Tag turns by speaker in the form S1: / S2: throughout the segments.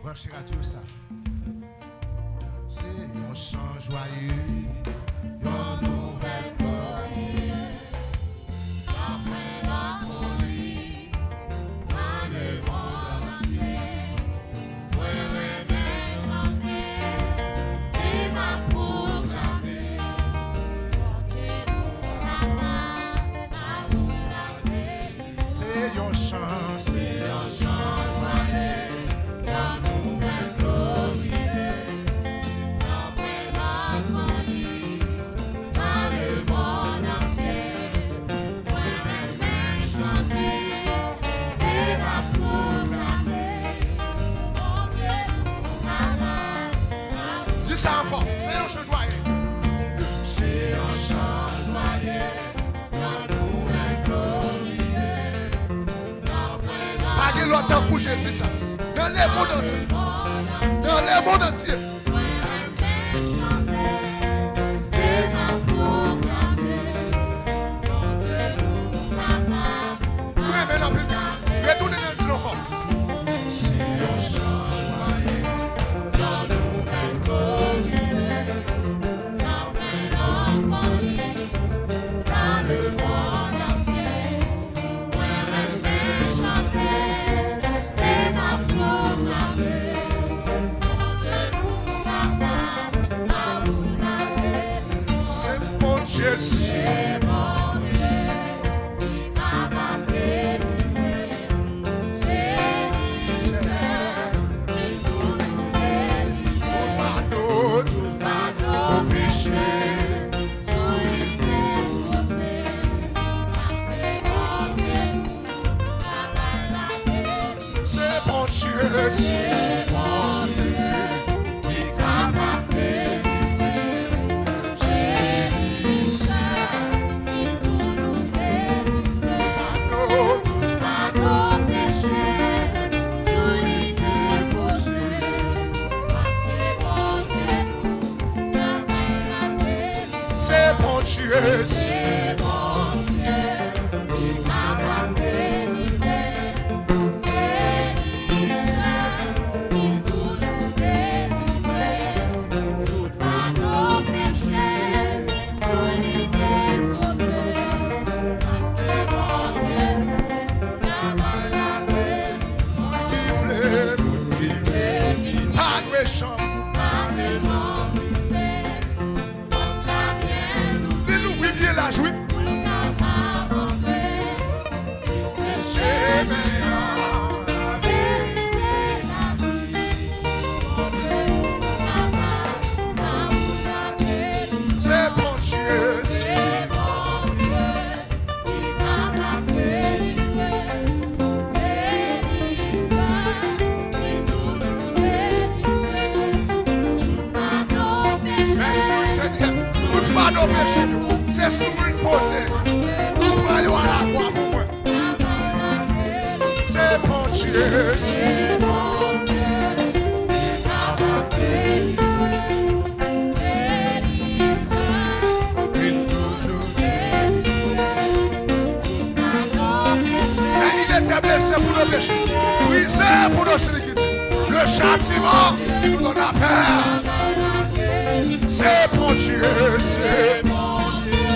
S1: Branchez radio ça. C'est un chant joyeux, une nouvelle gloire. Après la folie, dans le monde entier, moi vais chanter et m'a proclamé. C'est un chant, c'est un chant joyeux, une nouvelle gloire. Après la folie, dans le monde entier, moi vais chanter et m'a proclamé. Mon Dieu, dis ça encore, c'est un chant joyeux. C'est un chant joyeux, une nouvelle gloire. Pas de l'autre rouge, c'est ça. Dans le monde entier. Dans le monde entier. Retournez dans le corps. C'est un chant joyeux, une nouvelle gloire. Après la folie, dans le monde entier, moi vais chanter et m'a proclamé. C'est mon Dieu, c'est mon Dieu qui m'a béni. C'est mon Dieu, c'est mon Dieu qui m'a béni. C'est ça qui toujours béni. Va nos péchés, celui qui est poussé. C'est mon Dieu, c'est mon Dieu qui m'a béni. C'est sous le posé. Tout va y avoir la croix pour moi. C'est mon Dieu. C'est mon Dieu. Mais il était blessé pour nos péchés. Brisé pour nos iniquités. Le châtiment qui nous donne la paix. C'est mon Dieu. C'est mon Dieu.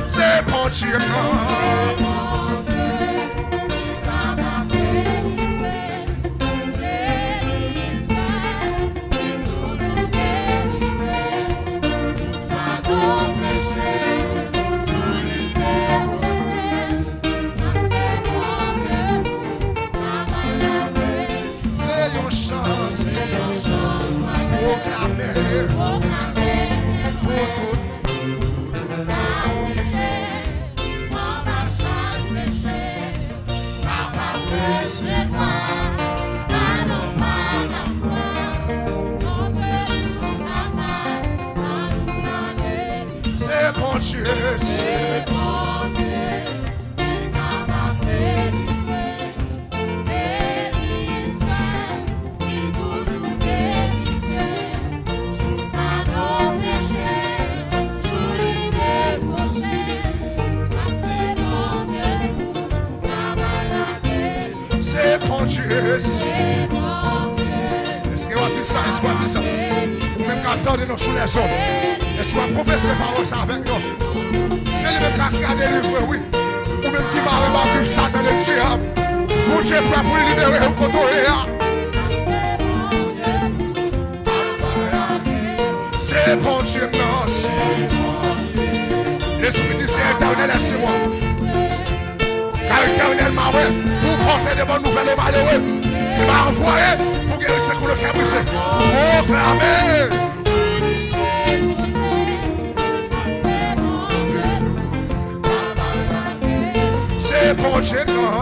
S1: C'est mon Dieu. Proclamer pour bon Dieu, c'est bon Dieu. C'est bon Dieu. Est-ce que vous avez dit ça? Est-ce que vous avez dit ça? Ou même quand attendez-nous sous les hommes. Est-ce que vous professez parole ça avec nous? C'est lui-même qui a regardé les livres, oui. Ou même qui m'a remarqué ça dans les diables. Mon Dieu prêt pour libérer un contrôler. C'est bon Dieu, non. L'esprit du Seigneur éternel est sur moi. Car éternellement, oui, pour porter de bonnes nouvelles aux malheureux, il m'a envoyé pour guérir ce que le cœur brisé. Proclamer. C'est bon Dieu, non.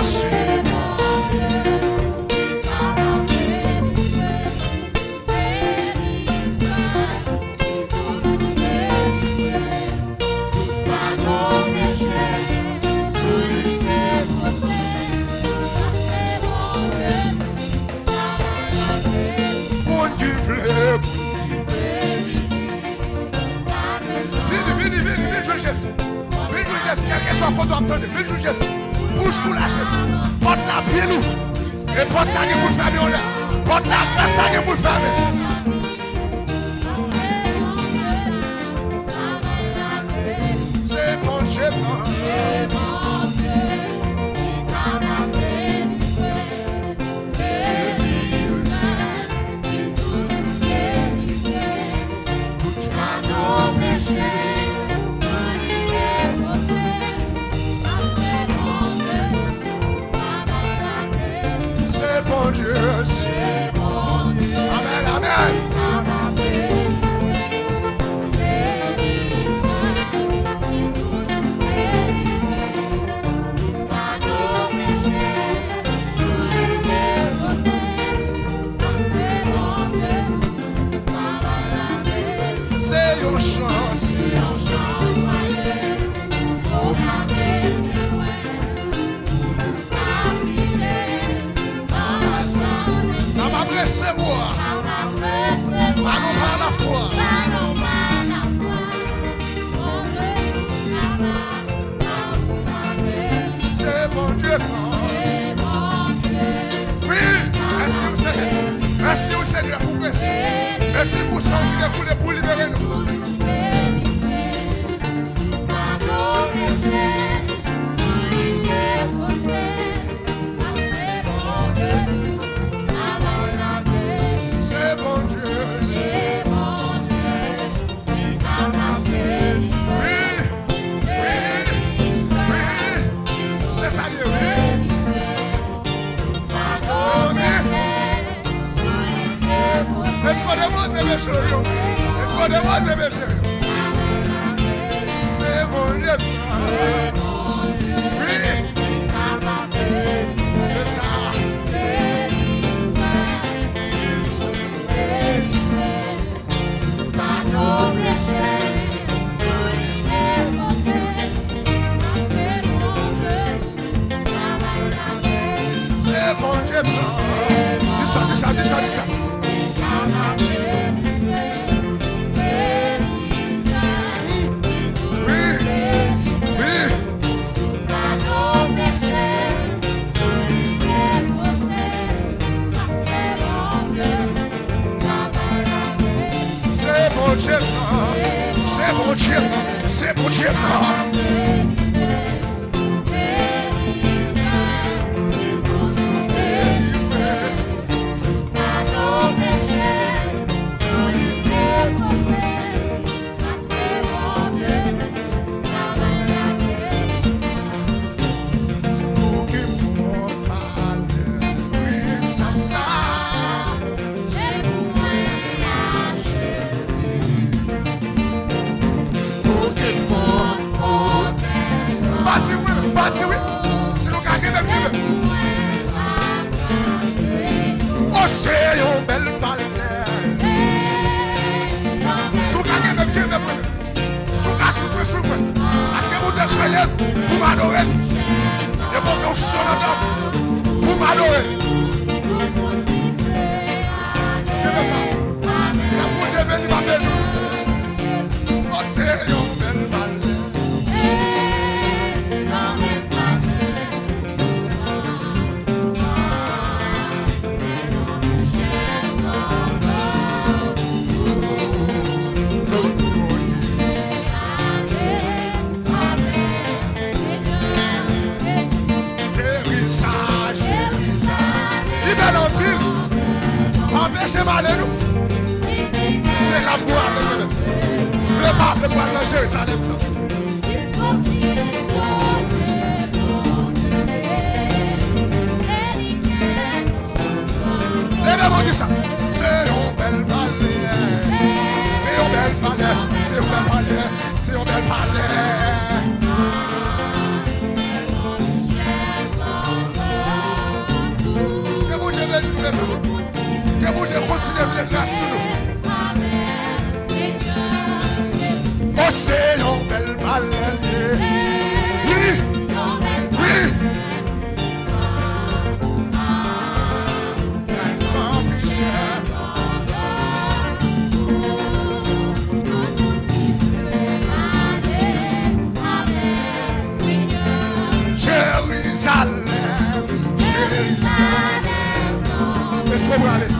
S1: Quel soit qu'on doit obtenir, vite juger ça. Pour soulager, porte la pied nous. Et porte ça qui pour fermer en l'air. Porte la grâce ça qui pour fermer. C'est bon Dieu. Bon Dieu, c'est bon Dieu. Amen, amen. C'est une chance. C'est moi. Allons par la foi. C'est bon Dieu. Oui, merci au Seigneur. Merci au Seigneur pour merci. Merci pour son qui est coulé pour libérer nous. C'est bon Dieu. Oui, c'est ça Dieu, oui. Est-ce qu'on demande mes chéris? Est-ce qu'on demande mes chéris? C'est bon Dieu. Oui, c'est ça. C'est bon Dieu. Dis ça, dis ça, dis ça, dis ça. Oui, oui. C'est bon Dieu. C'est bon Dieu. C'est bon Dieu. Parce que vous te croyez pour m'adorer. Déposez un chien dans l'homme pour m'adorer. Ne veux pas. La boule de béni va bénir. Oh, c'est un bel balai. Empêchez mal nous. C'est l'amour avec nous. Le pape ne peut pas dans Jérusalem ça. Levez-moi dit ça. C'est un bel palais. C'est un bel palais. C'est un bel palais. C'est un bel palais. Que vous devez nous laisser. Que vous devez continuer à venir grâce sur nous. Oh, c'est un bel palais. Oui. Oui.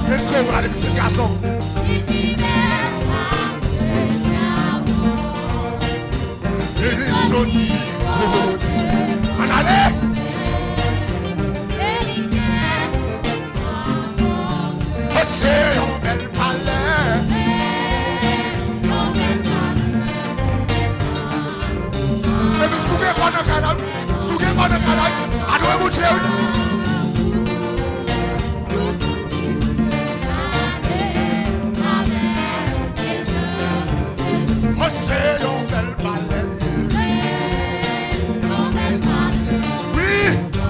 S1: Laisse-le aller, monsieur le garçon. Il est sorti. On allait. Oh, c'est un bel palais. Et puis, souvenez qu'on a canal. Souvenez qu'on a canal. Adorez mon Dieu. C'est un bel palais. Oui,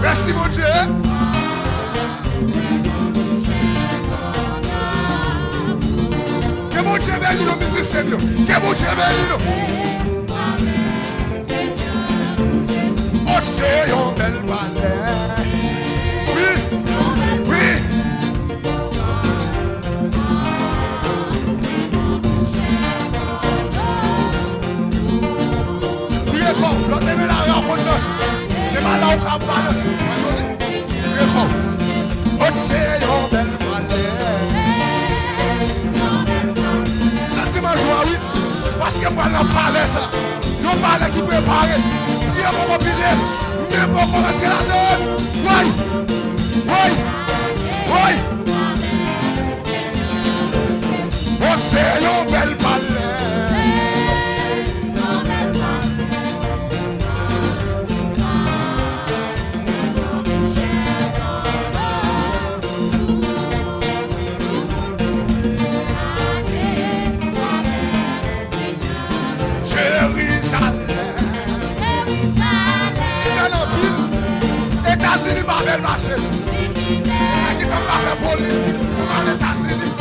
S1: merci mon Dieu. Que mon Dieu bénisse nos musiciens. Que mon Dieu bénisse nous. Oh, c'est un bel palais. Oui, oui. L'autre est là, c'est mal là où on va danser. Oh, c'est un bel palais. Ça, c'est ma joie, oui. Parce que moi, on parle ça. On parle qui prépare. Bien pour mobiler. Bien pour rentrer là-dedans. Oui. Oui. Oui. Oh, c'est un bel palais. États-Unis par belle marché. C'est ça qui fait pas faire folie pour aller aux États-Unis.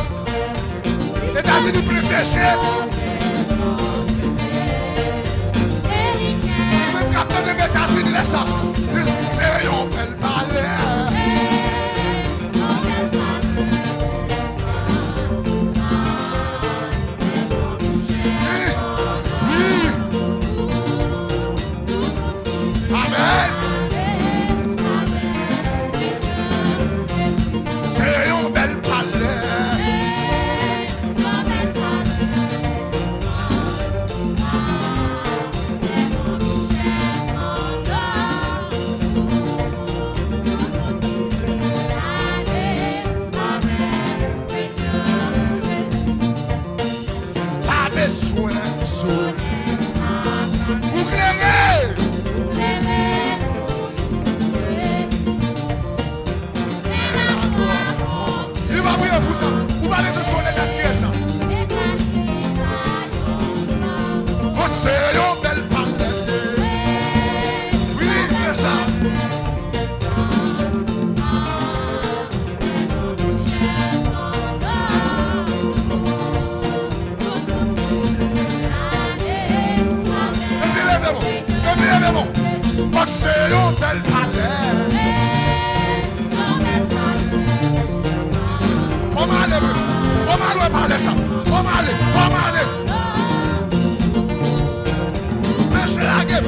S1: États-Unis plus péché. Même capteur de États-Unis, laisse ça. C'est un bel palais. Amen.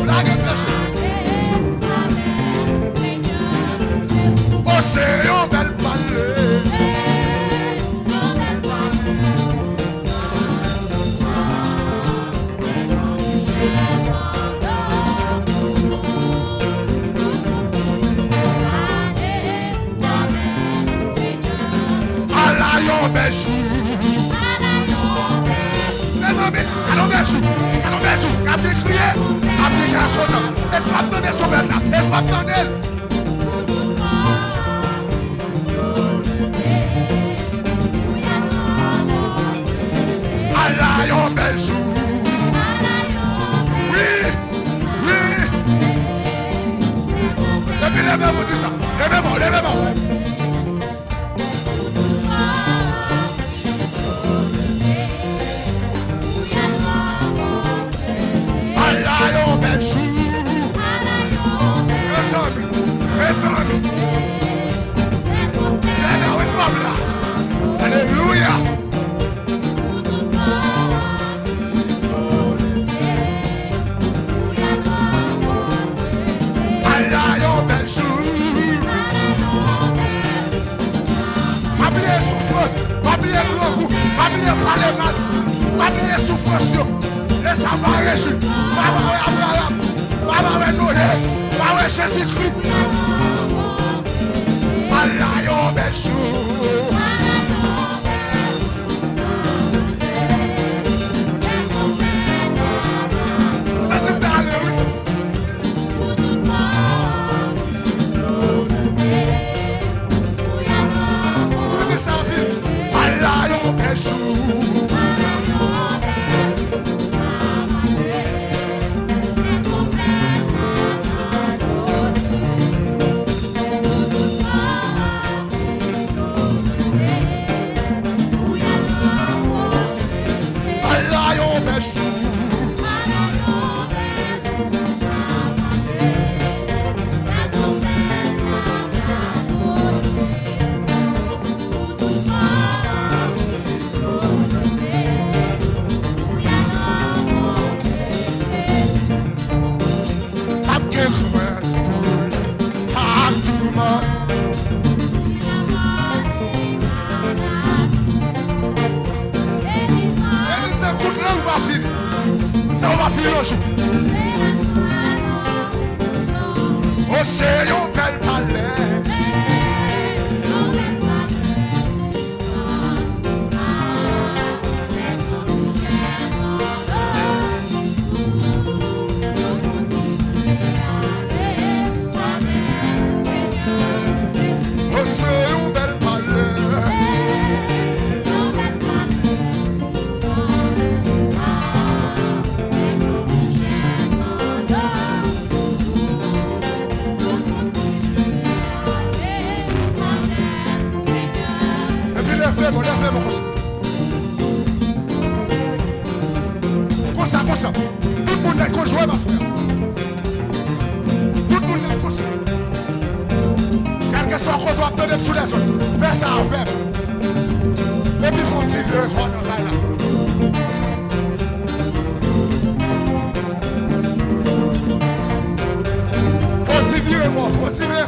S1: la gueule flèche. Oh, c'est un bel palais. Allons vers vous, quand tu criez, appliquez à son nom. Laisse-moi te donner son bel là, laisse-moi te donner. Allah, yon bel jour. Oui, oui. Et puis levez-vous, dis ça. Levez-vous, levez-vous. Seigneur, reste là. Alléluia. Allah, yon bel jour. M'oubliez souffrance, m'oubliez grand goût, m'oubliez parler mal, m'oubliez souffrance. Laisse avoir Jésus, m'avoir Abraham, m'avoir Noé, m'avoir Jésus-Christ. Allah, yon bel jour. Ça c'est d'aller, oui. Vous me savez, Allah, yon bel jour. Oh, c'est un bel palais. Comme ça. Tout le monde est conjoint, ma frère. Tout le monde est comme ça. Quel que soit qu'on doit obtenir sous les zones, fais ça avec. Et puis, faut dire que on va là. Faut dire moi, faut dire.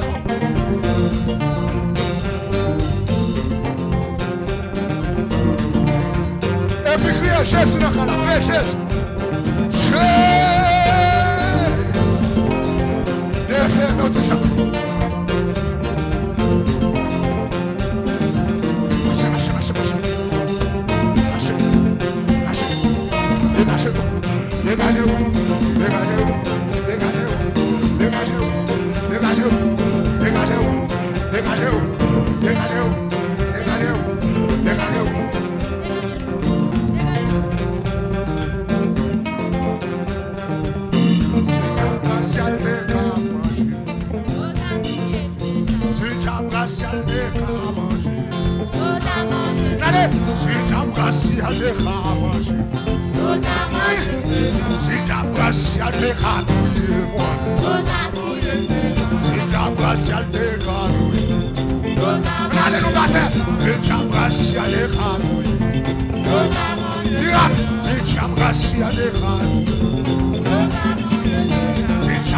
S1: Et puis, crier Jésus dans le cas là, crier Jésus. Notez ça.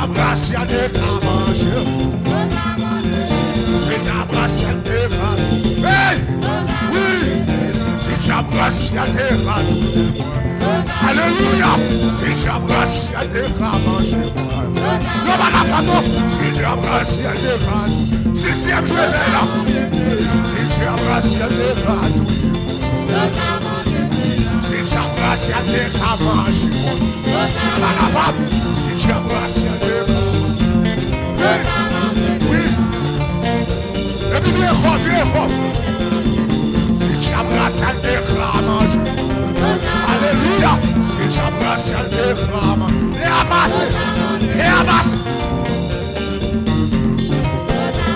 S1: Diabrasia de Camanche. C'est Diabrasia de Camanche. Hey! Oui! C'est Diabrasia de Camanche. Alléluia! C'est Diabrasia de Camanche. Non, c'est Diabrasia de Camanche. Sixième chevet là. C'est Diabrasia de Camanche. C'est Diabrasia de Camanche. C'est Diabrasia de Camanche. Oui! Et puis, viens, c'est Diabrasia de Camanche. Alléluia! C'est Diabrasia de Camanche. Et amasse!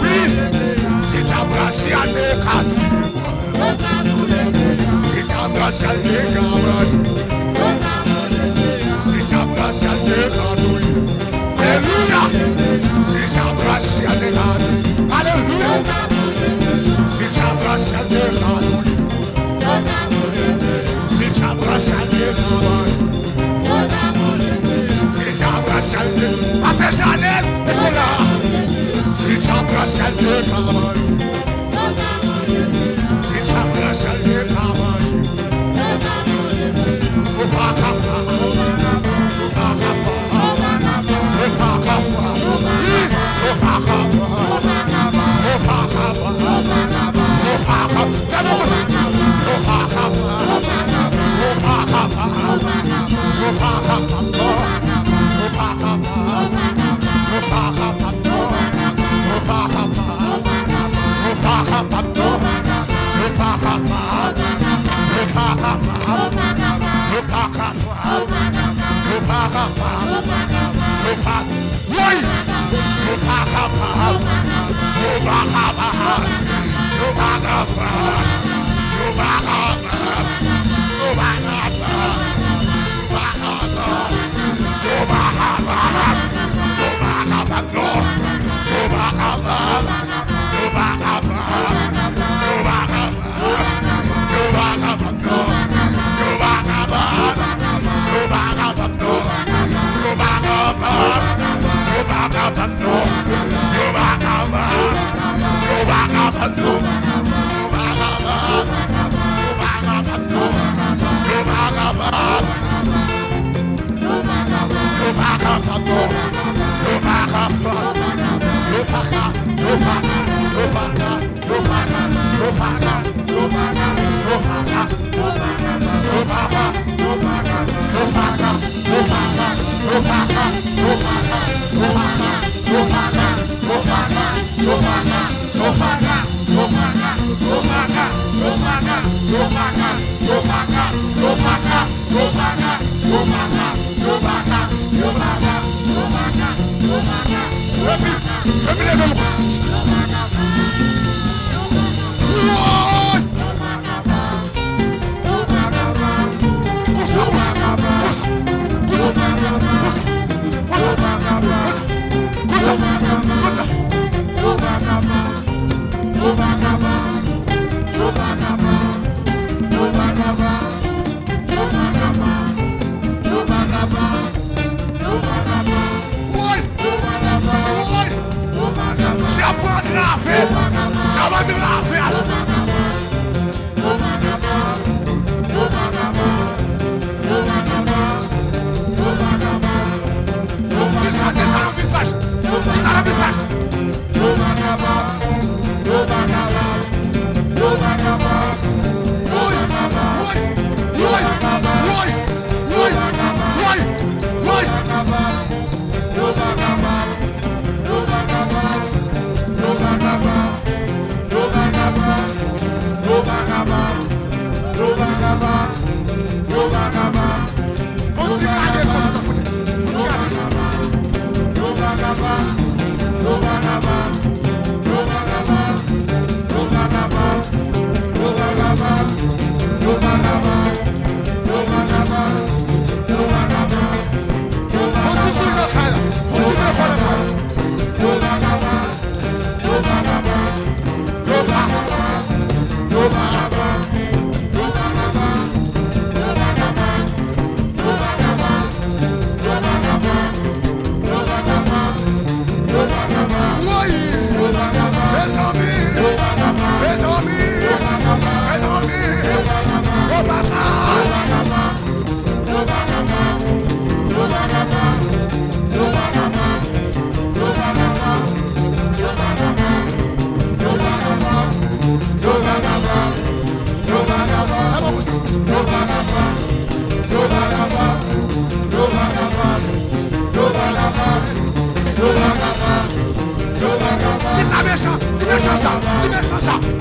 S1: Oui! C'est Diabrasia de Camanche. C'est Diabrasia de Camanche. C'est Diabrasia de Camanche. Alléluia! C'est Diabrasia de Camanche. Alléluia! C'est Diabrasia de Camanche. C'est Diabrasia de Camanche. C'est Diabrasia de Pasteur Chanel, est-ce qu'on l'a? C'est Diabrasia de Camanche. C'est Diabrasia de Camanche. méchant, dis méchant ça, dis méchant ça.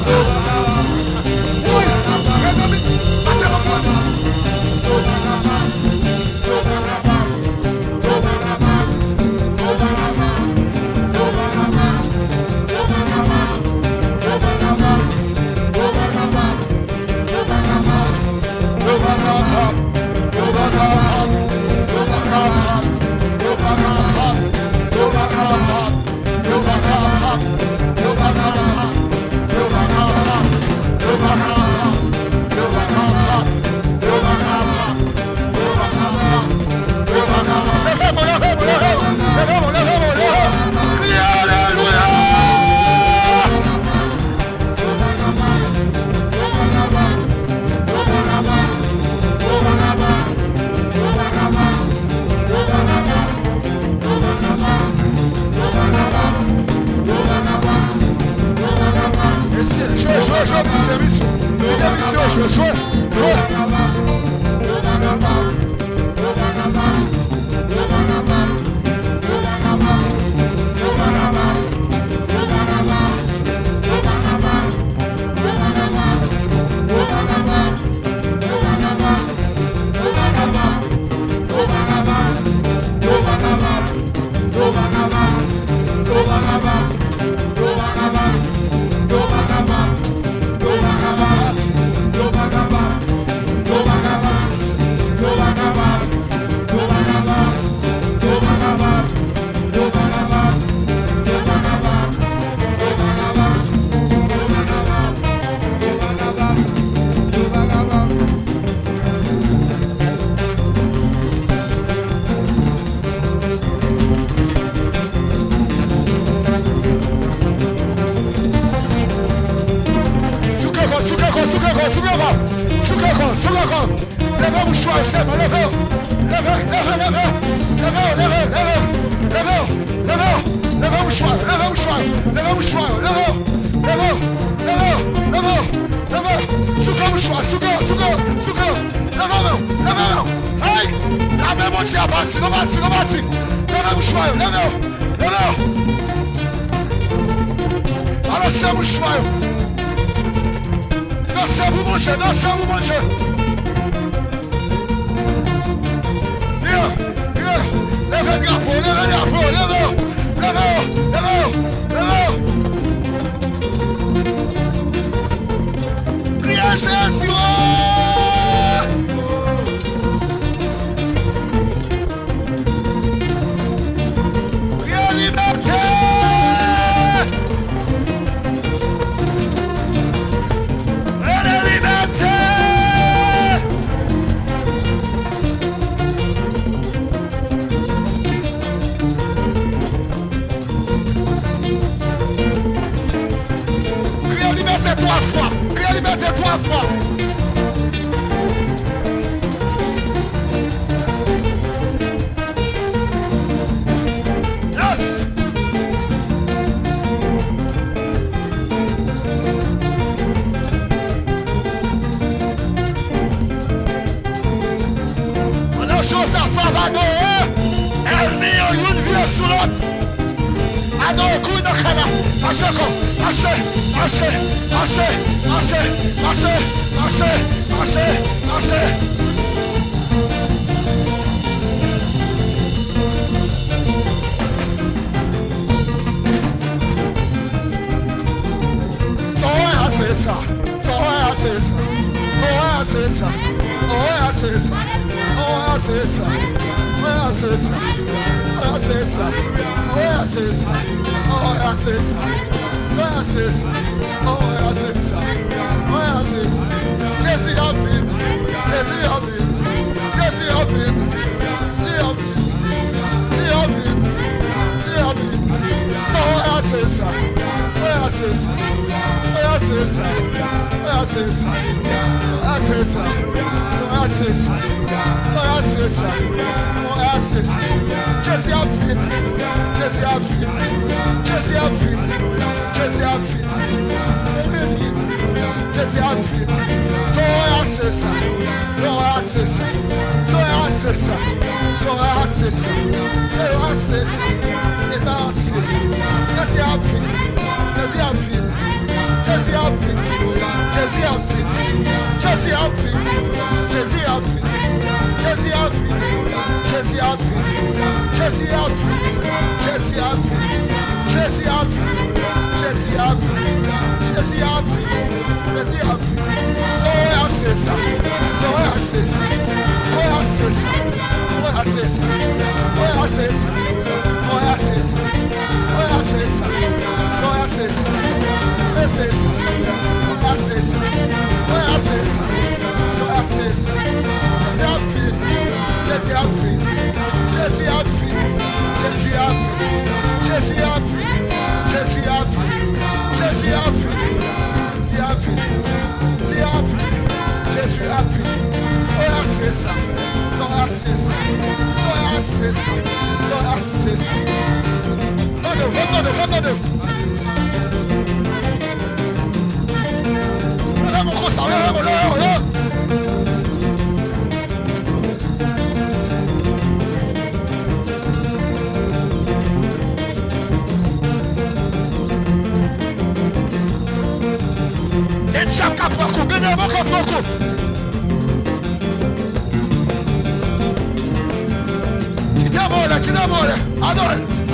S2: Go,
S1: main, levez-vous. Levez, levez, levez. Levez, levez, levez. Levez, levez. Levez mouchoir, levez mouchoir. Levez mouchoir, levez. Levez, levez, levez. Levez. Souka mouchoir, souka. Levez, levez. Hey, la main mon Dieu a bâti, non bâti. Levez mouchoir, levez. Alors c'est mouchoir. Dansez-vous mon Dieu. Levez le drapeau. Criez Jésus. Criez liberté. Criez liberté trois fois. Yes. On a chose à faire, elle met une vie sur l'autre. Adore coup de cana. Haché.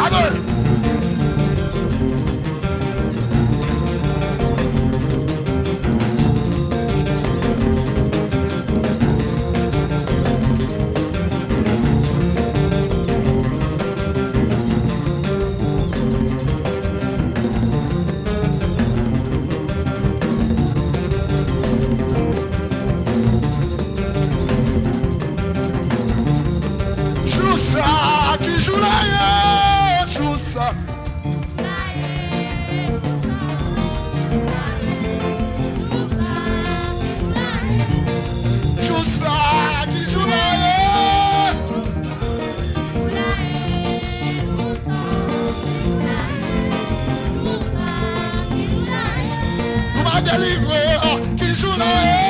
S1: Adore. Jussa, que juraia, Jussa. délivré, qui joue là.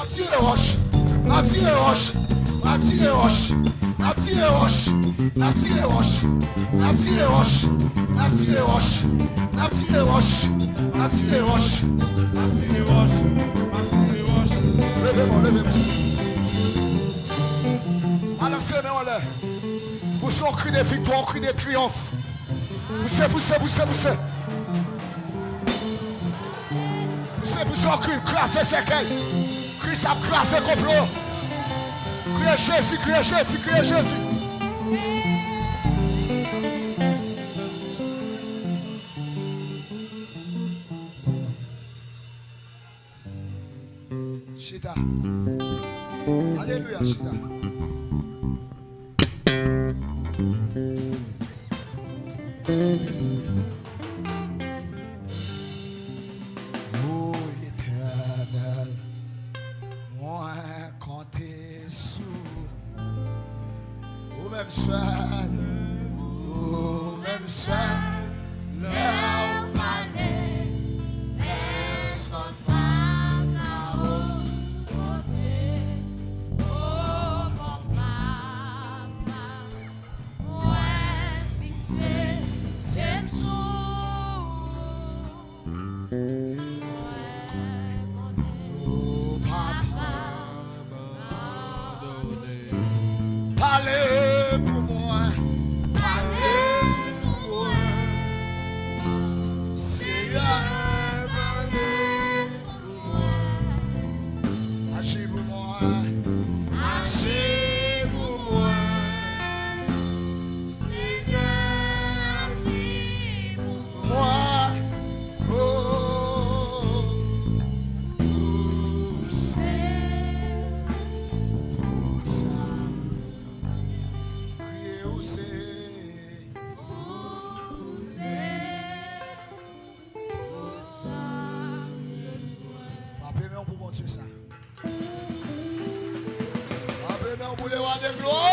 S1: tiré roche, n'a tiré roche, n'a tiré roche, n'a tiré roche, n'a tiré roche, n'a tiré roche, n'a tiré roche, n'a tiré roche, n'a tiré roche, n'a tiré roche, levez-moi, levez-moi. Balancez mes mains là. Poussez un cri de victoire, un cri de triomphe. Poussez, poussez, poussez, poussez. Poussez, poussez un cri, crassez ses cailles. Cri ça crasse complot. Criez Jésus, criez Jésus, criez Jésus. Chita. Alléluia, Chita. Oh éternel, moi compter sous, ou même seul, ou même seul, leur palais, personne pas là-haut, oh mon papa, moi fixé, c'est sous. Parlez pour moi, parlez pour moi, Seigneur, parlez pour moi, agis pour moi, agis pour moi, Seigneur, agis pour moi, oh, c'est tout ça. Frappez-moi pour bon Dieu ça. Frappez-moi pour les rois de gloire.